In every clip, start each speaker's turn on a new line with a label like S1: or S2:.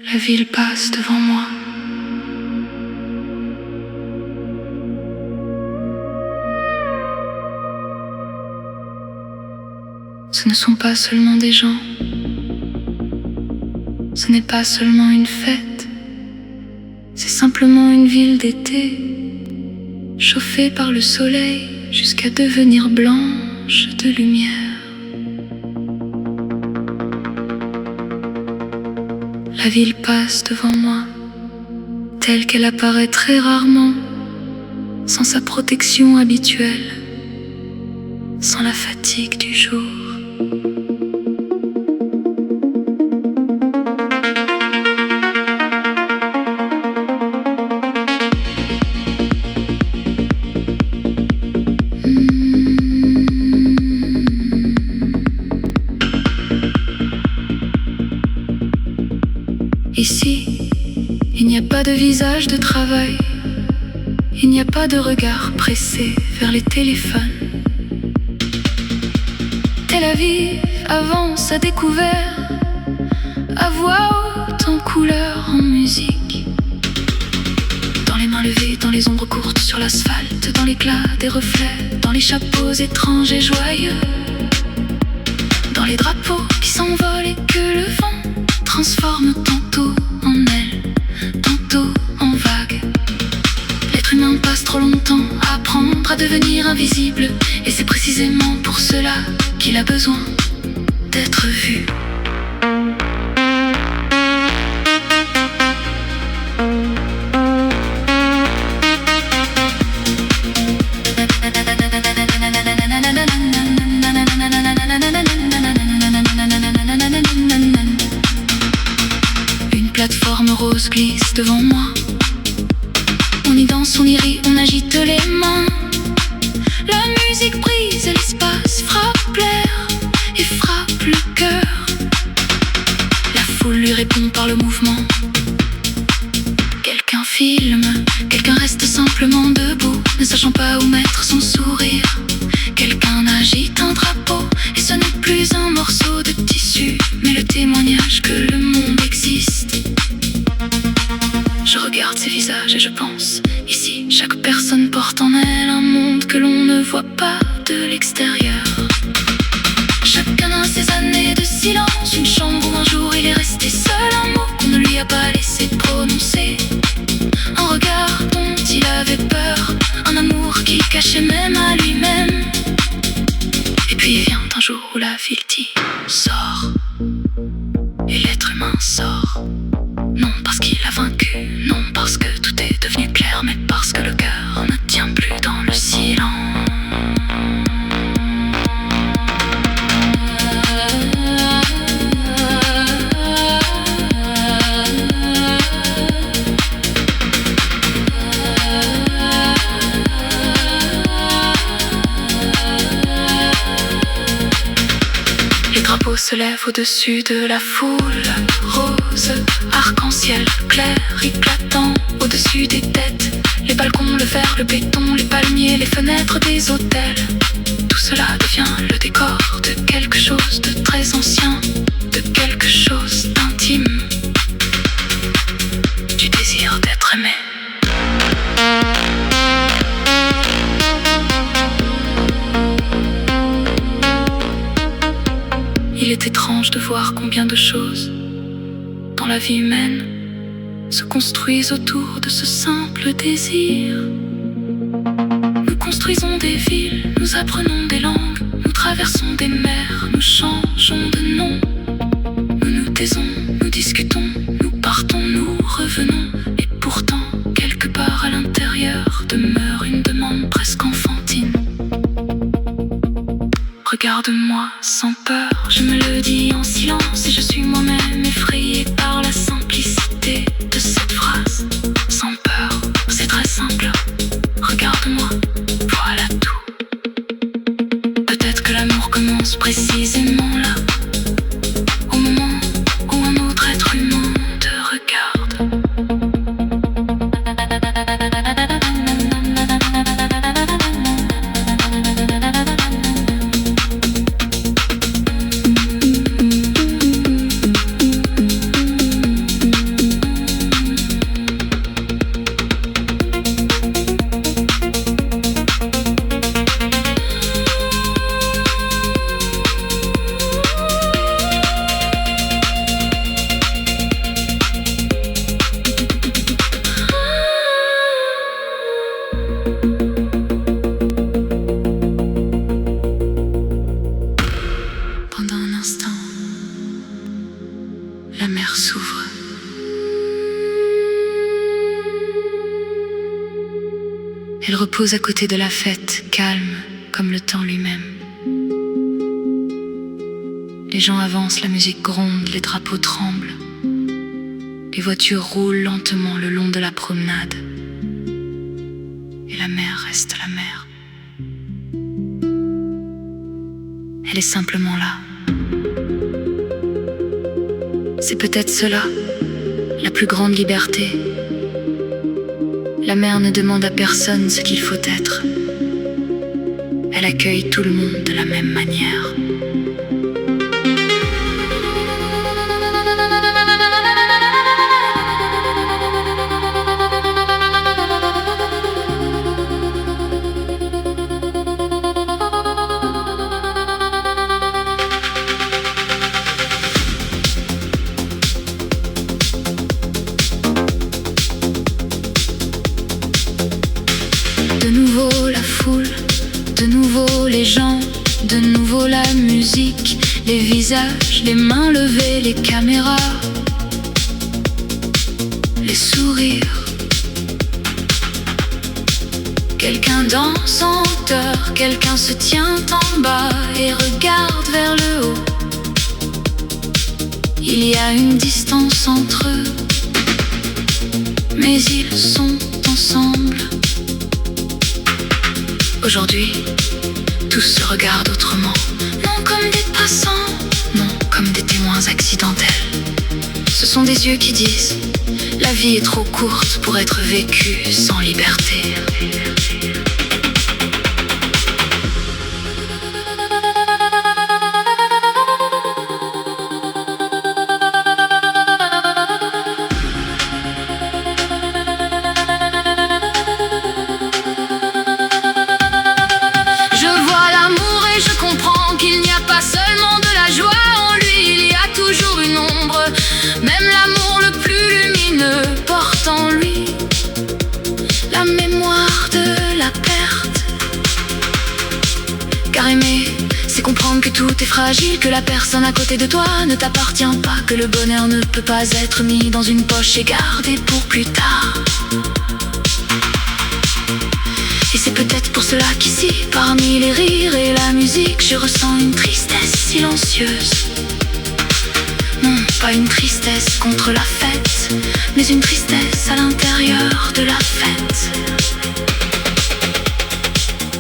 S1: La ville passe devant moi. Ce ne sont pas seulement des gens. Ce n'est pas seulement une fête. C'est simplement une ville d'été, chauffée par le soleil jusqu'à devenir blanche de lumière. La ville passe devant moi, telle qu'elle apparaît très rarement, sans sa protection habituelle, sans la fatigue du jour. Ici, il n'y a pas de visage de travail. Il n'y a pas de regard pressé vers les téléphones. Tel Aviv avance à découvert, à voix haute, en couleur, en musique. Dans les mains levées, dans les ombres courtes sur l'asphalte, dans l'éclat des reflets, dans les chapeaux étranges et joyeux, dans les drapeaux qui s'envolent et que le vent transforme tantôt en ailes, tantôt en vagues. L'être humain passe trop longtemps à apprendre à devenir invisible, et c'est précisément pour cela qu'il a besoin d'être vu. Plateforme rose glisse devant moi. On y danse, on y rit, on agite les mains. La musique brise l'espace, frappe l'air et frappe le cœur. La foule lui répond par le mouvement. Quelqu'un filme, quelqu'un reste simplement debout, ne sachant pas où mettre son sourire. Quelqu'un agite un drapeau, et ce n'est plus un morceau de tissu, mais le témoignage que le monde existe. Je regarde ces visages et je pense, ici, chaque personne porte en elle un monde que l'on ne voit pas de l'extérieur. Chacun a ses années de silence, une chambre où un jour il est resté seul, un mot qu'on ne lui a pas laissé prononcer, un regard dont il avait peur, un amour qu'il cachait même à lui-même. Et puis vient un jour où la ville dit sort, et l'être humain sort. Non parce qu'il a vaincu, non parce que tout est devenu clair, mais parce que le cœur ne tient plus dans le silence. Les drapeaux se lèvent au-dessus de la foule, rose, arc-en-ciel, clair, éclatant au-dessus des têtes. Les balcons, le verre, le béton, les palmiers, les fenêtres des hôtels. Tout cela devient le décor de quelque chose de très ancien, de quelque chose d'intime, du désir d'être aimé. Il est étrange de voir combien de choses dans la vie humaine se construisent autour de ce simple désir. Nous construisons des villes, nous apprenons des langues, nous traversons des mers, nous changeons de nom. Nous nous taisons, nous discutons, nous partons, nous revenons. Et pourtant, quelque part à l'intérieur demeure une demande presque enfantine. Regarde-moi sans peur, je me le dis en silence, et je suis moi-même effrayé par la simplicité de cette phrase. Sans peur, c'est très simple. Regarde-moi, voilà tout. Peut-être que l'amour commence précisément là, la mer s'ouvre. Elle repose à côté de la fête, calme comme le temps lui-même. Les gens avancent, la musique gronde, les drapeaux tremblent. Les voitures roulent lentement le long de la promenade. Et la mer reste la mer. Elle est simplement là. C'est peut-être cela, la plus grande liberté. La mer ne demande à personne ce qu'il faut être. Elle accueille tout le monde de la même manière. De nouveau la foule, de nouveau les gens, de nouveau la musique, les visages, les mains levées, les caméras, les sourires. Quelqu'un danse en hauteur, quelqu'un se tient en bas et regarde vers le haut. Il y a une distance entre eux, mais ils sont ensemble. Aujourd'hui, tous se regardent autrement. Non comme des passants, non comme des témoins accidentels. Ce sont des yeux qui disent: la vie est trop courte pour être vécue sans liberté. Même l'amour le plus lumineux porte en lui la mémoire de la perte. Car aimer, c'est comprendre que tout est fragile, que la personne à côté de toi ne t'appartient pas, que le bonheur ne peut pas être mis dans une poche et gardé pour plus tard. Et c'est peut-être pour cela qu'ici, parmi les rires et la musique, je ressens une tristesse silencieuse. Non, pas une tristesse contre la fête, mais une tristesse à l'intérieur de la fête.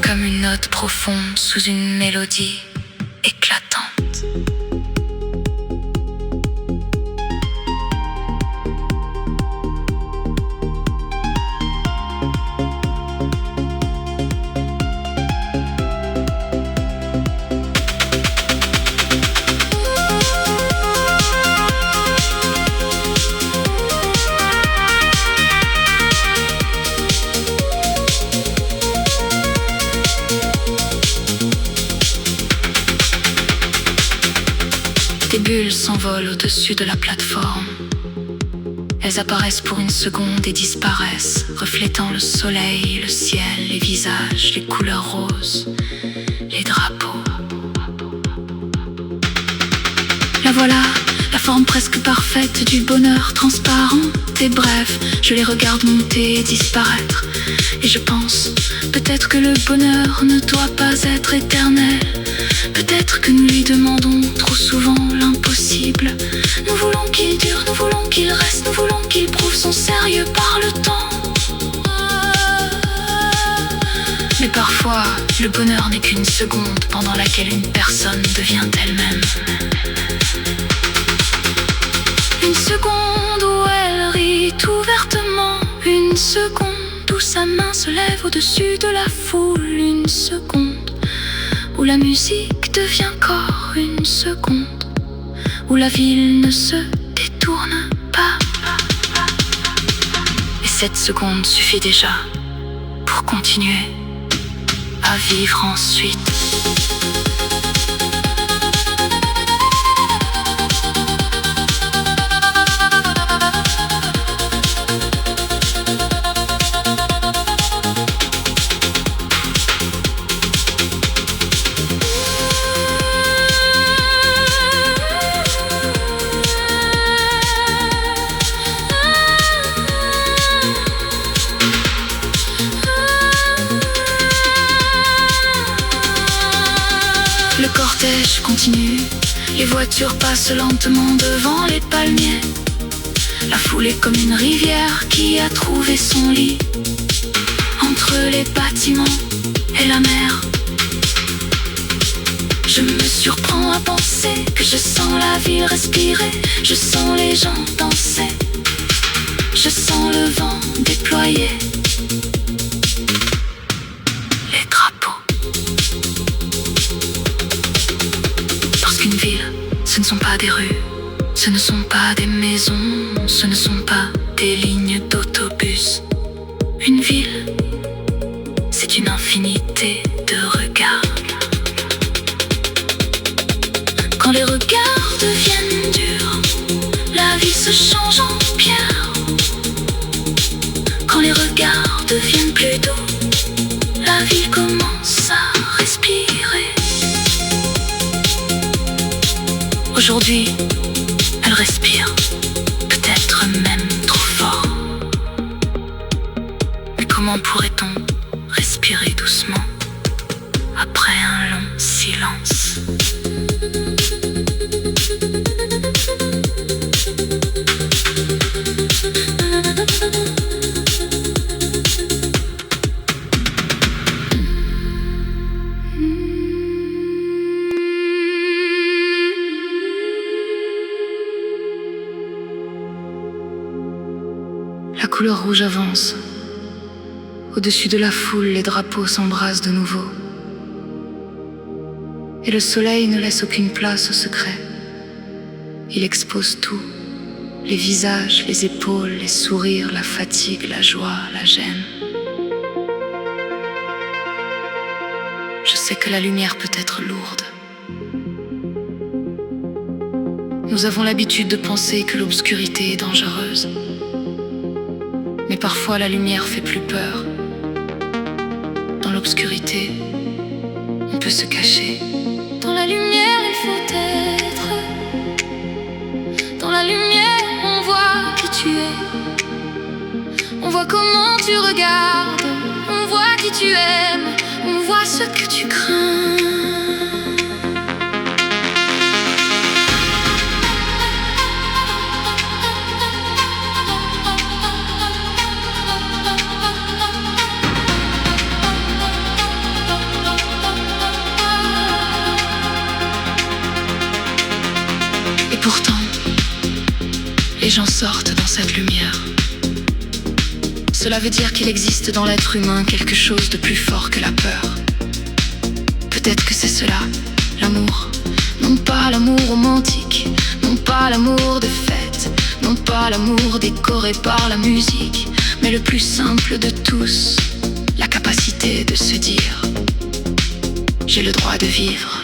S1: Comme une note profonde sous une mélodie éclatante. Des bulles s'envolent au-dessus de la plateforme. Elles apparaissent pour une seconde et disparaissent, reflétant le soleil, le ciel, les visages, les couleurs roses, les drapeaux. La voilà, la forme presque parfaite du bonheur transparent et bref, je les regarde monter et disparaître. Et je pense, peut-être que le bonheur ne doit pas être éternel. Peut-être que nous lui demandons trop souvent l'impossible. Nous voulons qu'il dure, nous voulons qu'il reste, nous voulons qu'il prouve son sérieux par le temps. Mais parfois, le bonheur n'est qu'une seconde pendant laquelle une personne devient elle-même. Une seconde où elle rit ouvertement. Une seconde où sa main se lève au-dessus de la foule. Une seconde où la musique devient corps. Une seconde où la ville ne se détourne pas. Et cette seconde suffit déjà pour continuer à vivre ensuite. continue. Les voitures passent lentement devant les palmiers. La foule est comme une rivière qui a trouvé son lit entre les bâtiments et la mer. Je me surprends à penser que je sens la ville respirer. Je sens les gens danser. Je sens le vent déployer les drapeaux. Parce qu'une ville, ce ne sont pas des rues, ce ne sont pas des maisons, ce ne sont pas des lignes d'autobus. Une ville, c'est une infinité de regards. Quand les regards deviennent durs, la ville se change en pierre. Quand les regards deviennent plus doux, la ville commence à respirer. Aujourd'hui, elle respire, peut-être même trop fort. Mais comment pourrait-on respirer doucement après un long silence? La couleur rouge avance. Au-dessus de la foule, les drapeaux s'embrassent de nouveau. Et le soleil ne laisse aucune place au secret. Il expose tout. Les visages, les épaules, les sourires, la fatigue, la joie, la gêne. Je sais que la lumière peut être lourde. Nous avons l'habitude de penser que l'obscurité est dangereuse. Mais parfois la lumière fait plus peur. Dans l'obscurité, on peut se cacher. Dans la lumière, il faut être. Dans la lumière, on voit qui tu es. On voit comment tu regardes. On voit qui tu aimes. On voit ce que tu crains. Et pourtant, les gens sortent dans cette lumière. Cela veut dire qu'il existe dans l'être humain quelque chose de plus fort que la peur. Peut-être que c'est cela, l'amour. Non pas l'amour romantique, non pas l'amour de fête, non pas l'amour décoré par la musique, mais le plus simple de tous, la capacité de se dire: j'ai le droit de vivre.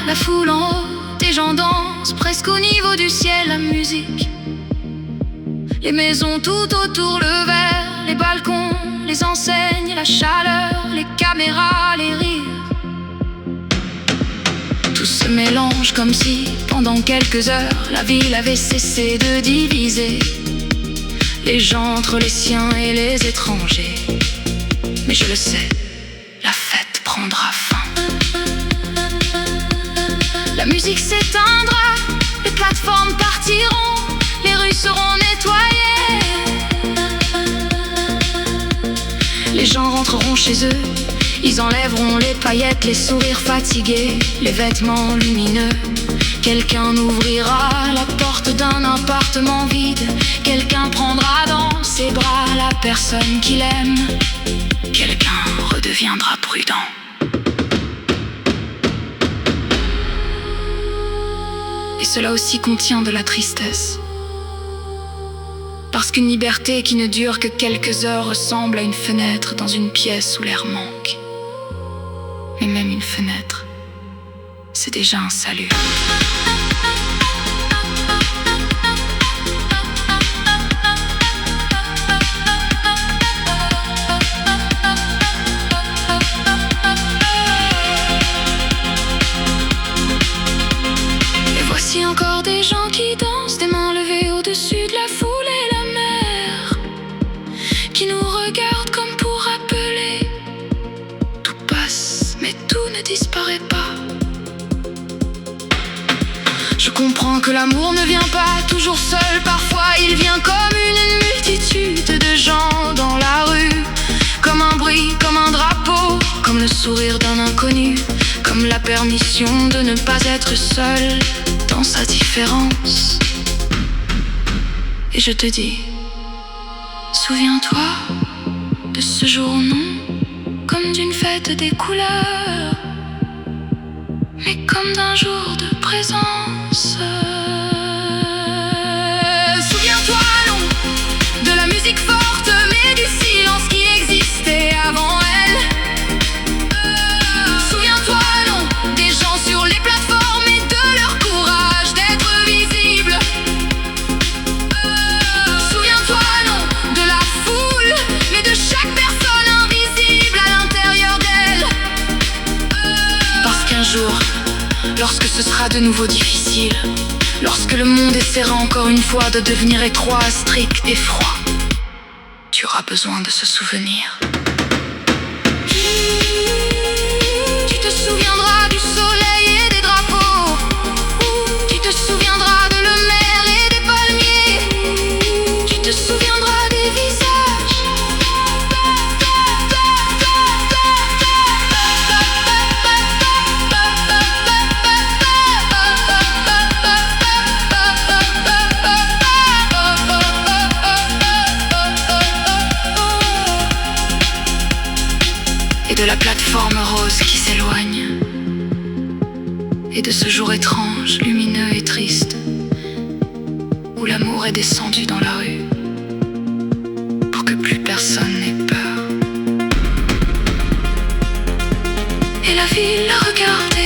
S1: La foule en haut, des gens dansent presque au niveau du ciel, la musique. Les maisons tout autour, le verre, les balcons, les enseignes, la chaleur, les caméras, les rires. Tout se mélange comme si, pendant quelques heures, la ville avait cessé de diviser les gens entre les siens et les étrangers. Mais je le sais, la fête prendra fin. La musique s'éteindra, les plateformes partiront, les rues seront nettoyées. Les gens rentreront chez eux, ils enlèveront les paillettes, les sourires fatigués, les vêtements lumineux. Quelqu'un ouvrira la porte d'un appartement vide. Quelqu'un prendra dans ses bras la personne qu'il aime. Quelqu'un redeviendra prudent. Et cela aussi contient de la tristesse. Parce qu'une liberté qui ne dure que quelques heures ressemble à une fenêtre dans une pièce où l'air manque. Mais même une fenêtre, c'est déjà un salut. encore des gens qui dansent, des mains levées au-dessus de la foule et la mer qui nous regarde comme pour rappeler. Tout passe, mais tout ne disparaît pas. Je comprends que l'amour ne vient pas toujours seul. Parfois il vient comme une multitude de gens dans la rue, comme un bruit, comme un drapeau, comme le sourire d'un inconnu, comme la permission de ne pas être seul dans sa différence. Et je te dis, souviens-toi de ce jour non comme d'une fête des couleurs, mais comme d'un jour de présence. Souviens-toi non de la musique forte, mais du silence qui existait avant elle. Souviens-toi non des gens sur les plateformes et de leur courage d'être visibles. Souviens-toi non de la foule, mais de chaque personne invisible à l'intérieur d'elle. Parce qu'un jour, lorsque ce sera de nouveau difficile, lorsque le monde essaiera encore une fois de devenir étroit, strict et froid, tu auras besoin de ce souvenir. Tu te souviendras du soleil et des drapeaux. Tu te souviendras de la mer et des palmiers. Tu te souviendras des visages. Et de la plateforme rose qui s'éloigne, et de ce jour étrange, lumineux et triste, où l'amour est descendu dans la rue pour que plus personne n'ait peur. Et la ville la regardait